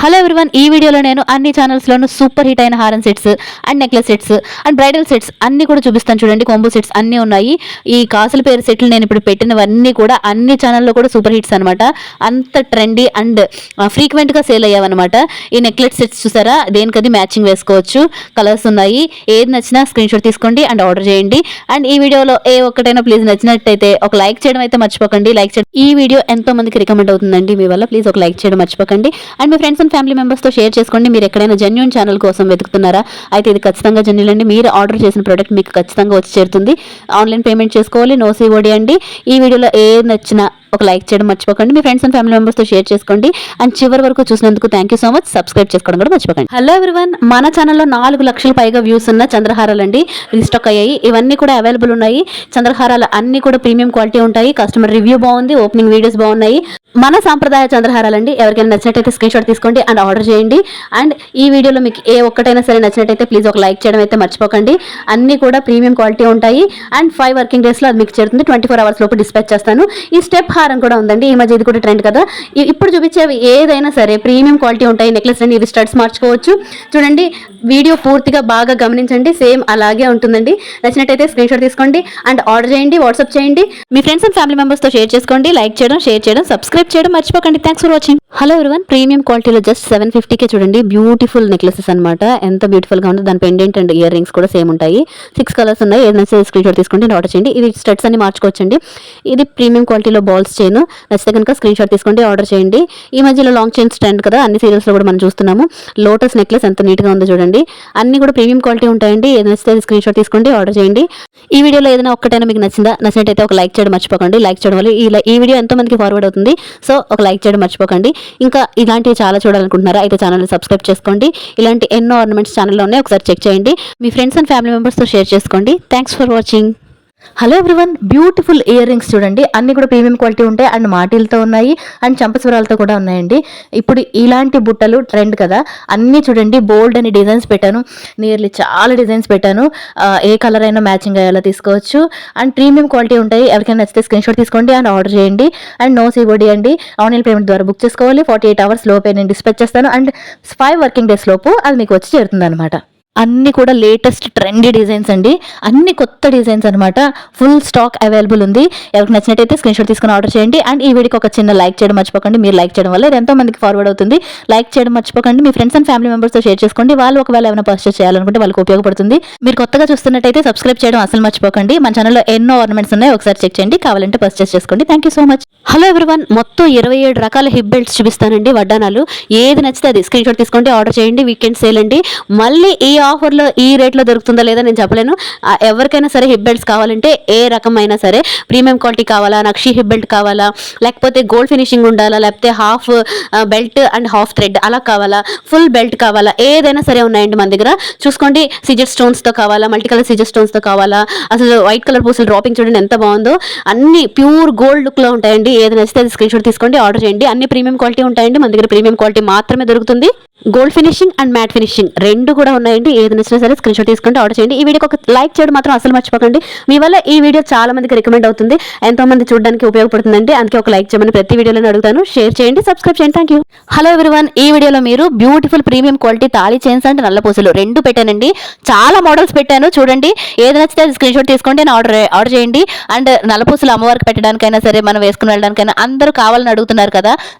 Hello everyone, ఈ వీడియోలో నేను అన్ని ఛానల్స్లోనూ సూపర్ హిట్ అయిన హారం sets and necklace sets and bridal sets అన్ని కూడా చూపిస్తాను. చూడండి, కాంబో సెట్స్ అన్నీ ఉన్నాయి. ఈ కాసుల పేరు సెట్లు నేను ఇప్పుడు పెట్టినవన్నీ కూడా అన్ని ఛానల్లో కూడా సూపర్ హిట్స్ అనమాట. అంత ట్రెండీ అండ్ ఫ్రీక్వెంట్గా సేల్ అయ్యావన్నమాట. ఈ నెక్లెస్ సెట్స్ చూసారా, దేనికది మ్యాచింగ్ వేసుకోవచ్చు. కలర్స్ ఉన్నాయి. ఏది నచ్చినా స్క్రీన్ షాట్ తీసుకోండి అండ్ ఆర్డర్ చేయండి. అండ్ ఈ వీడియోలో ఏ ఒక్కటైనా ప్లీజ్ నచ్చినట్టయితే ఒక లైక్ చేయడం అయితే మర్చిపోకండి. లైక్ చేయడం, ఈ వీడియో ఎంతో మందికి రికమెండ్ అవుతుందండి మీ వల్ల. ప్లీజ్ ఒక లైక్ చేయడం మర్చిపోకండి. And me friends and family మెంబర్స్తో షేర్ చేసుకోండి. మీరు ఎక్కడైనా జెన్యూన్ ఛానల్ కోసం వెతుకుతున్నారా? అయితే ఇది ఖచ్చితంగా జెన్యూన్ అండి. మీరు ఆర్డర్ చేసిన ప్రోడక్ట్ మీకు ఖచ్చితంగా వచ్చి చేరుతుంది. ఆన్లైన్ పేమెంట్ చేసుకోవాలి, నో సిఓడి అండి. ఈ వీడియోలో ఏది నచ్చినా ఒక లైక్ చేయడం మర్చిపోకండి. మీ ఫ్రెండ్స్ అండ్ ఫ్యామిలీ మెంబర్స్తో షేర్ చేసుకోండి. అండ్ చివరి వరకు చూసినందుకు thank you so much. Subscribe చేసుకోవడం కూడా మర్చిపోకండి. హలో ఎవ్రీవన్, మన ఛానల్లో 4 లక్షల పైగా వ్యూస్ ఉన్న చంద్రహారాలు అండి రీస్టాక్ అయ్యాయి. ఇవన్నీ కూడా అవైలబుల్ ఉన్నాయి. చంద్రహారాలు అన్ని కూడా ప్రీమియం క్వాలిటీ ఉంటాయి. కస్టమర్ రివ్యూ బాగుంది. ఓపెనింగ్ వీడియోస్ బాగున్నాయి. మన సాంప్రదాయ చంద్రహారాలు అండి. ఎవరికైనా నచ్చినట్టయితే స్క్రీన్ షాట్ తీసుకోండి అండ్ ఆర్డర్ చేయండి. అండ్ ఈ వీడియోలో మీకు ఏ ఒక్కటైనా సరే నచ్చినట్టయితే ప్లీజ్ ఒక లైక్ చేయడం అయితే మర్చిపోకండి. అన్ని కూడా ప్రీమియం క్వాలిటీ ఉంటాయి. అండ్ 5 వర్కింగ్ డేస్లో అది మీకు చేరుతుంది. 24 అవర్స్ లోపు డిస్పాచ్ చేస్తాను. ఈ స్టెప్ హారం కూడా ఉందండి. ఈ మధ్య ఇది కూడా ట్రెండ్ కదా. ఇప్పుడు చూపించేవి ఏదైనా సరే ప్రీమియం క్వాలిటీ ఉంటాయి. నెక్లెస్ అండి, ఇవి స్టడ్స్ మార్చుకోవచ్చు. చూడండి, వీడియో పూర్తిగా బాగా గమనించండి. సేమ్ అలాగే ఉంటుందండి. నచ్చినట్టయితే స్క్రీన్ షాట్ తీసుకోండి అండ్ ఆర్డర్ చేయండి, వాట్సాప్ చేయండి. మీ ఫ్రెండ్స్ అండ్ ఫ్యామిలీ మెంబర్స్తో షేర్ చేసుకోండి. లైక్ చేయడం, షేర్ చేయడం, సబ్స్క్రైబ్ చేయడం మర్చిపోకండి. Thanks for watching. Hello everyone, premium క్వాలిటీలో జస్ట్ 750కే చూడండి. బ్యూటిఫుల్ నెక్లెసెస్ అనమాట. ఎంత బ్యూటిఫుల్గా ఉందో. దాని పెండెంట్ అండ్ ఇయర్ రింగ్స్ కూడా సేమ్ ఉంటాయి. 6 కలర్స్ ఉన్నాయి. ఏదైనా స్క్రీన్ షాట్ తీసుకోండి, ఆర్డర్ చేయండి. ఇది స్టడ్స్ అన్ని మార్చుకోవచ్చండి. ఇది ప్రీమియం క్వాలిటీలో బాల్స్ చైన్. నచ్చితే కనుక స్క్రీన్ షాట్ తీసుకోండి, ఆర్డర్ చేయండి. ఈ మధ్యలో లాంగ్ చైన్స్ ట్రెండ్ కదా, అన్ని సీరియల్స్లో కూడా మనం చూస్తున్నాము. లోటస్ నెక్లెస్ ఎంత నీట్గా ఉందో చూడండి. అన్ని కూడా ప్రీమియం క్వాలిటీ ఉంటాయండి. ఏదైనా నచ్చితే స్క్రీన్ షాట్ తీసుకోండి, ఆర్డర్ చేయండి. ఈ వీడియోలో ఏదైనా ఒక్కటైనా మీకు నచ్చినట్టయితే ఒక లైక్ చేయడం మర్చిపోకండి. లైక్ చేయడం వల్ల ఈ వీడియో ఎంతో మందికి ఫార్వర్డ్ అవుతుంది. సో ఒక లైక్ చేయడం మర్చిపోకండి. ఇంకా ఇలాంటివి చాలా చూడాలనుకుంటున్నారా? అయితే ఛానల్ని సబ్స్క్రైబ్ చేసుకోండి. ఇలాంటి ఎన్నో ఆర్నమెంట్స్ ఛానల్లో ఉన్నాయి. ఒకసారి చెక్ చేయండి. మీ ఫ్రెండ్స్ అండ్ ఫ్యామిలీ మెంబర్స్తో షేర్ చేసుకోండి. Thanks for watching. Hello everyone, beautiful ear rings చూడండి. అన్ని కూడా ప్రీమియం క్వాలిటీ ఉంటాయి. అండ్ మాటిలతో ఉన్నాయి అండ్ చంపస్వరాలతో కూడా ఉన్నాయండి. ఇప్పుడు ఇలాంటి బుట్టలు ట్రెండ్ కదా. అన్నీ చూడండి, బోల్డ్ అని డిజైన్స్ పెట్టాను. నియర్లీ చాలా డిజైన్స్ పెట్టాను. ఏ కలర్ అయినా మ్యాచింగ్ అయ్యేలా తీసుకోవచ్చు. అండ్ ప్రీమియం క్వాలిటీ ఉంటాయి. ఎవరికైనా నచ్చితే స్క్రీన్ షాట్ తీసుకోండి అండ్ ఆర్డర్ చేయండి. అండ్ నో సిఓడి అండి. ఆన్లైన్ పేమెంట్ ద్వారా బుక్ చేసుకోవాలి. 48 అవర్స్ లోపే నేను డిస్పాచ్ చేస్తాను. అండ్ 5 వర్కింగ్ డేస్ లోపు అది మీకు వచ్చి చేరుతుంది అనమాట. అన్ని కూడా లేటెస్ట్ ట్రెండీ డిజైన్స్ అండి. అన్ని కొత్త డిజైన్స్ అనమాట. ఫుల్ స్టాక్ అవైలబుల్ ఉంది. ఎవరికి నచ్చినట్టయితే స్క్రీన్ షాట్ తీసుకొని ఆర్డర్ చేయండి. అండ్ ఈ వీడియోకి ఒక చిన్న లైక్ చేయడం మర్చిపోకండి. మీరు లైక్ చేయడం వల్ల ఇది ఎంతో మందికి ఫార్వర్డ్ అవుతుంది. లైక్ చేయడం మర్చిపోకండి. మీ ఫ్రెండ్స్ అండ్ ఫ్యామిలీ మెంబర్స్తో షేర్ చేసుకోండి. వాళ్ళు ఒకవేళ ఏమైనా పర్చేస్ చేయాలనుకుంటే వాళ్ళకి ఉపయోగపడుతుంది. మీరు కొత్తగా చూస్తున్నట్టయితే సబ్స్క్రైబ్ చేయడం అసలు మర్చిపోకండి. మన ఛానల్లో ఎన్నో ఆర్నమెంట్స్ ఉన్నాయి. ఒకసారి చెక్ చేయండి. కావాలంటే పర్చేస్ చేసుకోండి. Thank you so much. Hello everyone, మొత్తం 27 రకాల హిప్ బెల్ట్స్ చూపిస్తానండి. వడ్డానాలు ఏది నచ్చితే అది స్క్రీన్ షాట్ తీసుకోండి, ఆర్డర్ చేయండి. వీకెండ్ సేల్ అండి. మళ్ళీ ఈ ఆఫర్లో ఈ రేట్లో దొరుకుతుందా లేదా నేను చెప్పలేను. ఎవరికైనా సరే హిప్ బెల్ట్స్ కావాలంటే ఏ రకమైనా సరే ప్రీమియం క్వాలిటీ కావాలా, నక్షి హిప్ బెల్ట్ కావాలా, లేకపోతే గోల్డ్ ఫినిషింగ్ ఉండాలా, లేకపోతే half belt and half thread అలా కావాలా, ఫుల్ బెల్ట్ కావాలా, ఏదైనా సరే ఉన్నాయండి మన దగ్గర. చూసుకోండి, సిజర్ స్టోన్స్తో కావాలా, మల్టీ కలర్ సిజర్ స్టోన్స్తో కావాలా, అసలు వైట్ కలర్ పూసలు డ్రాపింగ్ చూడండి ఎంత బాగుందో. అన్ని ప్యూర్ గోల్డ్ లుక్లో ఉంటాయండి. ఏది నచ్చితే అది స్క్రీన్ షాట్ తీసుకోండి, ఆర్డర్ చేయండి. అన్ని ప్రీమియం క్వాలిటీ ఉంటాయండి. మన దగ్గర ప్రీమియం క్వాలిటీ మాత్రమే దొరుకుతుంది. Gold finishing and matte finishing రెండు కూడా ఉన్నాయండి. ఏది నచ్చినా సరే స్క్రీన్ షాట్ తీసుకుంటే ఆర్డర్ చేయండి. ఈ వీడియోకి ఒక లైక్ చేయడం మాత్రం అసలు మర్చిపోకండి. మీ వల్ల ఈ వీడియో చాలా మందికి రికమెండ్ అవుతుంది. ఎంతో మంది చూడడానికి ఉపయోగపడుతుందండి. అందుకే ఒక లైక్ చేయమని ప్రతి వీడియోలో అడుగుతాను. షేర్ చేయండి, సబ్స్క్రైబ్ చేయండి. Thank you. హలో ఎవ్రీవన్, ఈ వీడియోలో మీరు beautiful premium quality thali chains and నల్ల పూసలు రెండు పెట్టానండి. చాలా మోడల్స్ పెట్టాను. చూడండి, ఏది నచ్చితే అది స్క్రీన్ షాట్ తీసుకోండి అని ఆర్డర్ చేయండి. అండ్ నల్లపూసలు అమ్మవారికి పెట్టడానికైనా సరే, మనం వేసుకుని వెళ్ళడానికైనా అందరూ కావాలని అడుగుతున్నారు కదా.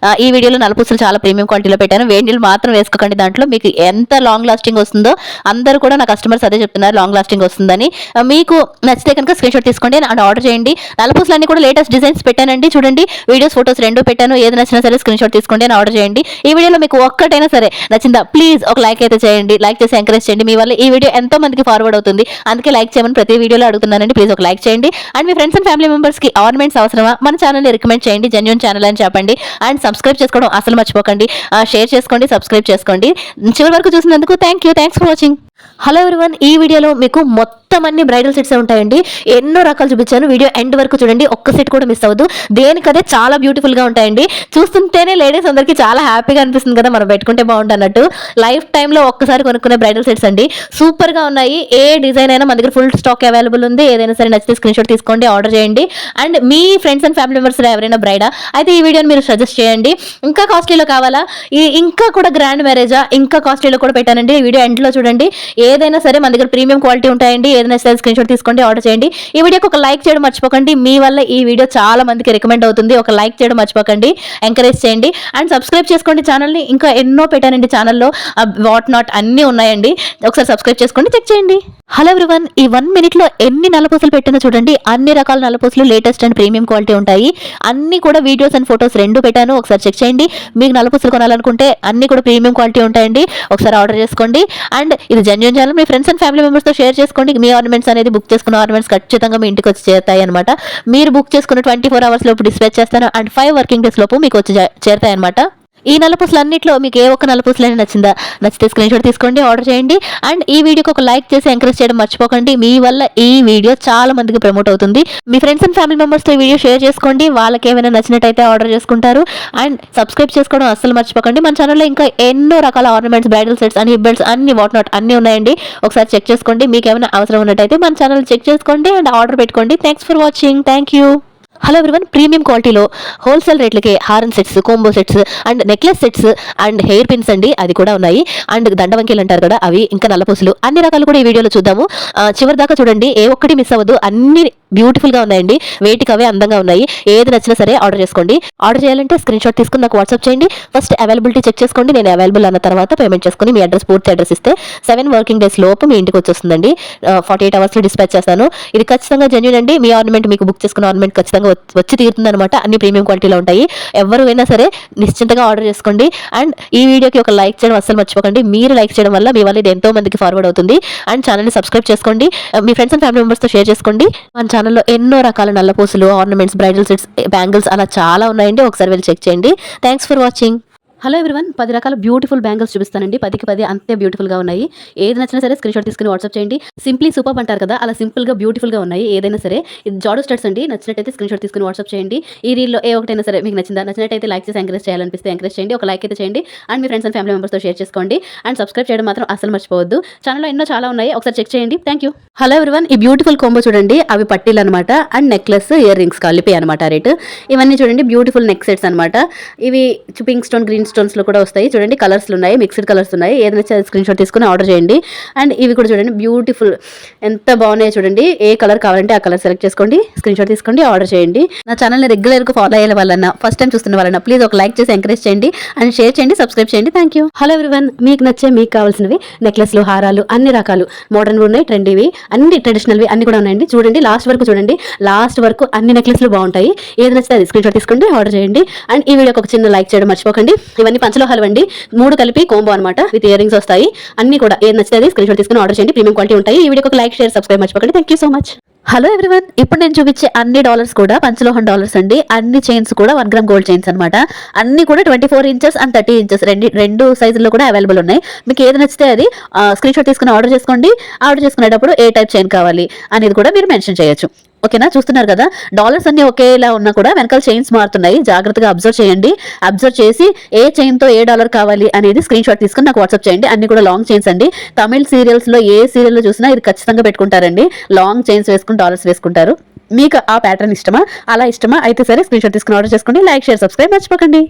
ఈ వీడియోలో నల్లపూసలు చాలా ప్రీమియం క్వాలిటీలో పెట్టాను. వేడి నీళ్ళు మాత్రం వేసుకోకండి. దాంట్లో మీకు ఎంత లాంగ్ లాస్టింగ్ వస్తుందో అందరూ కూడా నా కస్టమర్స్ అదే చెప్తున్నారు, లాంగ్ లాస్టింగ్ వస్తుందని. మీకు నచ్చితే కనుక స్క్రీన్ షాట్ తీసుకోండి అండ్ ఆర్డర్ చేయండి. నల్లపూసలు అన్ని కూడా లేటెస్ట్ డిజైన్స్ పెట్టానండి. చూడండి, వీడియోస్ ఫోటోస్ రెండు పెట్టాను. ఏది నచ్చినా సరే స్క్రీన్ షాట్ తీసుకోండి అని ఆర్డర్ చేయండి. ఈ వీడియోలో మీకు ఒక్కటైనా సరే నచ్చిందా ప్లీజ్ ఒక లైక్ అయితే చేయండి. లైక్ చేసి ఎంకరేజ్ చేయండి. మీ వల్ల ఈ వీడియో ఎంతో మందికి ఫార్వర్డ్ అవుతుంది. అందుకే లైక్ చేయమని ప్రతి వీడియోలో అడుగుతున్నానండి. ప్లీజ్ ఒక లైక్ చేయండి. And me friends and family మెంబర్స్కి ఆర్నమెంట్స్ అవసరమా, మన ఛానల్ని రికమెండ్ చేయండి. జెన్యూన్ ఛానల్ అని చెప్పండి. అండ్ సబ్స్క్రైబ్ చేసుకోవడం అసలు మర్చిపోకండి. షేర్ చేసుకోండి, సబ్స్క్రైబ్ చేసుకోండి. చివరి వరకు చూసినందుకు thanks for watching. Hello everyone, ఈ వీడియోలో మీకు మొత్తం మొత్తం అన్ని బ్రైడల్ సెట్స్ ఉంటాయండి. ఎన్నో రకాలు చూపించాను, వీడియో ఎండ్ వరకు చూడండి, ఒక్క సెట్ కూడా మిస్ అవ్వదు. దేనికదే చాలా బ్యూటిఫుల్ గా ఉంటాయండి. చూస్తుంటేనే లేడీస్ అందరికి చాలా హ్యాపీగా అనిపిస్తుంది కదా, మనం పెట్టుకుంటే బాగుంటున్నట్టు. లైఫ్ టైమ్ లో ఒక్కసారి కొనుక్కునే బ్రైడల్ సెట్స్ అండి, సూపర్ గా ఉన్నాయి. ఏ డిజైన్ అయినా మన దగ్గర ఫుల్ స్టాక్ అవైలబుల్ ఉంది. ఏదైనా సరే నచ్చితే స్క్రీన్ షాట్ తీసుకోండి, ఆర్డర్ చేయండి. And me friends and family members ఎవరైనా బ్రైడా అయితే ఈ వీడియోని మీరు సజెస్ట్ చేయండి. ఇంకా కాస్ట్లీలో కావాలా, ఇంకా కూడా గ్రాండ్ మ్యారేజా, ఇంకా కాస్ట్లీలో కూడా పెట్టానండి. ఈ వీడియో ఎండ్ లో చూడండి. ఏదైనా సరే మన దగ్గర ప్రీమియం క్వాలిటీ ఉంటాయండి. ఏదైనా సరే స్క్రీన్ షాట్ తీసుకోండి, ఆర్డర్ చేయండి. ఈ వీడియోకి ఒక లైక్ చేయడం మర్చిపోకండి. మీ వల్ల ఈ వీడియో చాలా మందికి రికమెండ్ అవుతుంది. ఒక లైక్ చేయడం మర్చిపోకండి, ఎంకరేజ్ చేయండి. అండ్ సబ్స్క్రైబ్ చేసుకోండి ఛానల్ని. ఇంకా ఎన్నో పెట్టానండి ఛానల్లో, వాట్ నాట్ అన్నీ ఉన్నాయండి. ఒకసారి సబ్స్క్రైబ్ చేసుకోండి, చెక్ చేయండి. హలో ఎవ్రీవన్, ఈ 1 minute లో ఎన్ని నల్లపూసలు పెట్టినా చూడండి. అన్ని రకాల నల్లపూసలు లేటెస్ట్ అండ్ ప్రీమియం క్వాలిటీ ఉంటాయి. అన్ని కూడా వీడియోస్ అండ్ ఫొటోస్ రెండు పెట్టాను, ఒకసారి చెక్ చేయండి. మీకు నల్లపూసలు కొనాలనుకుంటే అన్ని కూడా ప్రీమియం క్వాలిటీ ఉంటాయండి, ఒకసారి ఆర్డర్ చేసుకోండి. అండ్ ఇది genuine channel, me friends and family మెంబర్స్తో షేర్ చేసుకోండి. మీ ఆర్నమెంట్స్ అనేది బుక్ చేసుకున్న ఆర్నమెంట్స్ ఖచ్చితంగా మీ ఇంటికి వచ్చి చేరుతాయి అనమాట. మీరు బుక్ చేసుకున్న 24 hours లోపు డిస్పాచ్ చేస్తాను. అండ్ 5 working days లోపు మీకు వచ్చి చేరుతాయి అనమాట. ఈ నల్లపూసలు అన్నింటిలో మీకు ఏ ఒక్క నల్లపూసలైనా నచ్చితే స్క్రీన్ షాట్ తీసుకోండి, ఆర్డర్ చేయండి. అండ్ ఈ వీడియోకి ఒక లైక్ చేసి ఎంకరేజ్ చేయడం మర్చిపోకండి. మీ వల్ల ఈ వీడియో చాలా మందికి ప్రమోట్ అవుతుంది. మీ ఫ్రెండ్స్ అండ్ ఫ్యామిలీ మెంబర్స్తో ఈ వీడియో షేర్ చేసుకోండి, వాళ్ళకి ఏమైనా నచ్చినట్టయితే ఆర్డర్ చేసుకుంటారు. అండ్ సబ్స్క్రైబ్ చేసుకోవడం అస్సలు మర్చిపోకండి. మన ఛానల్లో ఇంకా ఎన్నో రకాల ornaments, bridal sets and hip belts అన్ని వాట్ నాట్ అన్నీ ఉన్నాయండి. ఒకసారి చెక్ చేసుకోండి. మీకు ఏమైనా అవసరం ఉన్నట్టయితే మన ఛానల్ చెక్ చేసుకోండి అండ్ ఆర్డర్ పెట్టుకోండి. Thanks for watching, thank you. Hello everyone, premium క్వాలిటీలో హోల్సేల్ రేట్లకి హారన్ sets, combo sets and necklace sets and hair pins అండి, అది కూడా ఉన్నాయి. అండ్ దండవంకీలు అంటారు కదా, అవి, ఇంకా నల్లపూసలు, అన్ని రకాలు కూడా ఈ వీడియోలో చూద్దాము. చివరి దాకా చూడండి, ఏ ఒక్కటి మిస్ అవ్వదు. అన్ని బ్యూటిఫుల్ గా ఉన్నాయండి, వేటికి అవే అందంగా ఉన్నాయి. ఏది నచ్చినా సరే ఆర్డర్ చేసుకోండి. ఆర్డర్ చేయాలంటే స్క్రీన్ షాట్ తీసుకుని నాకు వాట్సాప్ చేయండి. ఫస్ట్ అవైలబిలిటీ చెక్ చేసుకోండి. నేను అవైలబుల్ అన్న తర్వాత పేమెంట్ చేసుకుని మీ అడ్రస్, పూర్తి అడ్రస్ ఇస్తే 7 working days లోపు మీ ఇంటికి వచ్చేస్తుందండి. 48 hours లో డిస్పాచ్ చేస్తాను. ఇది ఖచ్చితంగా జెన్యూన్ అండి. మీ ఆర్నమెంట్, మీకు బుక్ చేసుకున్న ఆర్నమెంట్ ఖచ్చితంగా వచ్చి తీరుతుంది అనమాట. అన్ని ప్రీమియం క్వాలిటీలో ఉంటాయి. ఎవరైనా సరే నిశ్చింతగా ఆర్డర్ చేసుకోండి. అండ్ ఈ వీడియోకి ఒక లైక్ చేయడం అస్సలు మర్చిపోకండి. మీరు లైక్ చేయడం వల్ల మీ వల్ల ఇది ఎంతో మందికి ఫార్వర్డ్ అవుతుంది. అండ్ ఛానల్ని సబ్స్క్రైబ్ చేసుకోండి. మీ ఫ్రెండ్స్ అండ్ ఫ్యామిలీ మెంబర్స్తో షేర్ చేసుకోండి. మన ఛానల్లో ఎన్నో రకాల నల్లపూసలు, ఆర్నమెంట్స్, బ్రైడల్ సెట్స్, బ్యాంగిల్స్ అలా చాలా ఉన్నాయండి. ఒకసారి వెళ్ళి చెక్ చేయండి. Thanks for watching. Hello everyone, 10 రకాల బ్యూటిఫుల్ బ్యాంగిల్స్ చూపిస్తానండి. 10కి 10 అంతే బ్యూటిఫుల్గా ఉన్నాయి. ఏది నచ్చినా సరే స్క్రీన్ షాట్ తీసుకుని వాట్సాప్ చేయండి. సింప్లీ సూపర్ అంటారు కదా, అలా సింపుల్గా బ్యూటిఫుల్గా ఉన్నాయి. ఏదైనా సరే ఇది జాడో స్టడ్స్ అండి. నచ్చినట్టయితే స్క్రీన్ షాట్ తీసుకుని వాట్సాప్ చేయండి. ఈ రీల్లో ఏ ఒకటైనా సరే మీకు నచ్చినట్టయితే లైక్ చేసి ఎంకరేజ్ చేయాలనిపిస్తే ఎంకరేజ్ చేయండి. ఒక లైక్ అయితే చేయండి. And me friends and family మెంబర్స్తో షేర్ చేసుకోండి. అండ్ సబ్స్క్రైబ్ చేయడం మాత్రం అసలు మర్చిపోవద్దు. ఛానల్లో ఎన్నో చాలా ఉన్నాయి, ఒకసారి చెక్ చేయండి. Thank you. హలో ఎవ్రీవన్, ఈ బ్యూటిఫుల్ కాంబో చూడండి. అవి పట్టీలు అనమాట, అండ్ నెక్లెస్, ఇయర్ రింగ్స్ కలిపి అనమాట రేటు. ఇవన్నీ చూడండి బ్యూటిఫుల్ నెక్ సెట్స్ అనమాట. ఇవి పింక్ స్టోన్, గ్రీన్ స్టోన్స్లో కూడా వస్తాయి. చూడండి కలర్స్ ఉన్నాయి, మిక్స్డ్ కలర్స్ ఉన్నాయి. ఏదైనా స్క్రీన్ షాట్ తీసుకుని ఆర్డర్ చేయండి. అండ్ ఇవి కూడా చూడండి బ్యూటిఫుల్, ఎంత బాగున్నాయి చూడండి. ఏ కలర్ కావాలంటే ఆ కలర్ సెలెక్ట్ చేసుకోండి, స్క్రీన్ షాట్ తీసుకోండి, ఆర్డర్ చేయండి. నా ఛానల్ని రెగ్యులర్గా ఫాలో అయ్యే వాళ్ళన్నా, ఫస్ట్ టైం చూస్తున్న వాళ్ళన్నా ప్లీజ్ ఒక లైక్ చేసి ఎంకరేజ్ చేయండి. అండ్ షేర్ చేయండి, సబ్స్క్రైబ్ చేయండి. Thank you. హలో ఎవ్రీవన్, మీకు నచ్చే, మీకు కావాల్సినవి నెక్లెస్లు, హారాలు, అన్ని రకాలు, మోడర్న్ ఉన్నాయి, ట్రెండీవి, అన్ని ట్రెడిషనల్వి అన్ని కూడా ఉన్నాయండి. చూడండి లాస్ట్ వరకు చూడండి, లాస్ట్ వరకు అన్ని నెక్లెస్లు బాగుంటాయి. ఏది నచ్చితే అది స్క్రీన్ షాట్ తీసుకోండి, ఆర్డర్ చేయండి. అండ్ ఈ వీడియోకి ఒక చిన్న లైక్ చేయడం మర్చిపోకండి. ఇవన్నీ పంచలోహాలు అండి, 3 కలిపి కోంబో అనమాట, విత్ ఇయర్ రింగ్స్ వస్తాయి. అన్ని కూడా ఏది నచ్చితే స్క్రీన్ షాట్ తీసుకుని ఆర్డర్ చేయండి. ప్రీమియం క్వాలిటీ ఉంటాయి. ఈ వీడియోకి ఒక లైక్, షేర్, సబ్స్క్రైబ్ మర్చిపోకండి. Thank you so much. Hello everyone, ఇప్పుడు నేను చూపించే అన్ని డాలర్స్ కూడా పంచలోహం డాలర్స్ అండి. అన్ని చైన్స్ కూడా 1 gram గోల్డ్ చైన్స్ అనమాట. అన్ని కూడా 24 inches అండ్ 30 inches రెండు సైజుల్లో కూడా అవైలబుల్ ఉన్నాయి. మీకు ఏది నచ్చితే అది స్క్రీన్ షాట్ తీసుకుని ఆర్డర్ చేసుకోండి. ఆర్డర్ చేసుకునేటప్పుడు ఏ టైప్ చైన్ కావాలి అనేది కూడా మీరు మెన్షన్ చేయొచ్చు. ఓకేనా, చూస్తున్నారు కదా, డాలర్స్ అన్ని ఒకేలా ఉన్నా కూడా వెనకాల చైన్స్ మారుతున్నాయి. జాగ్రత్తగా అబ్జర్వ్ చేయండి. అబ్జర్వ్ చేసి ఏ చైన్తో ఏ డాలర్ కావాలి అనేది స్క్రీన్ షాట్ తీసుకుని నాకు వాట్సాప్ చేయండి. అన్ని కూడా లాంగ్ చైన్స్ అండి. తమిళ్ సీరియల్స్లో ఏ సీరియల్లో చూసినా ఇది ఖచ్చితంగా పెట్టుకుంటారండి. లాంగ్ చైన్స్ వేసుకుని డాలర్స్ వేసుకుంటారు. మీకు ఆ ప్యాటర్న్ ఇష్టమా, అలా ఇష్టమా అయితే సరే స్క్రీన్ షాట్ తీసుకుని ఆర్డర్ చేసుకోండి. లైక్, షేర్, సబ్స్క్రైబ్ మర్చిపోకండి.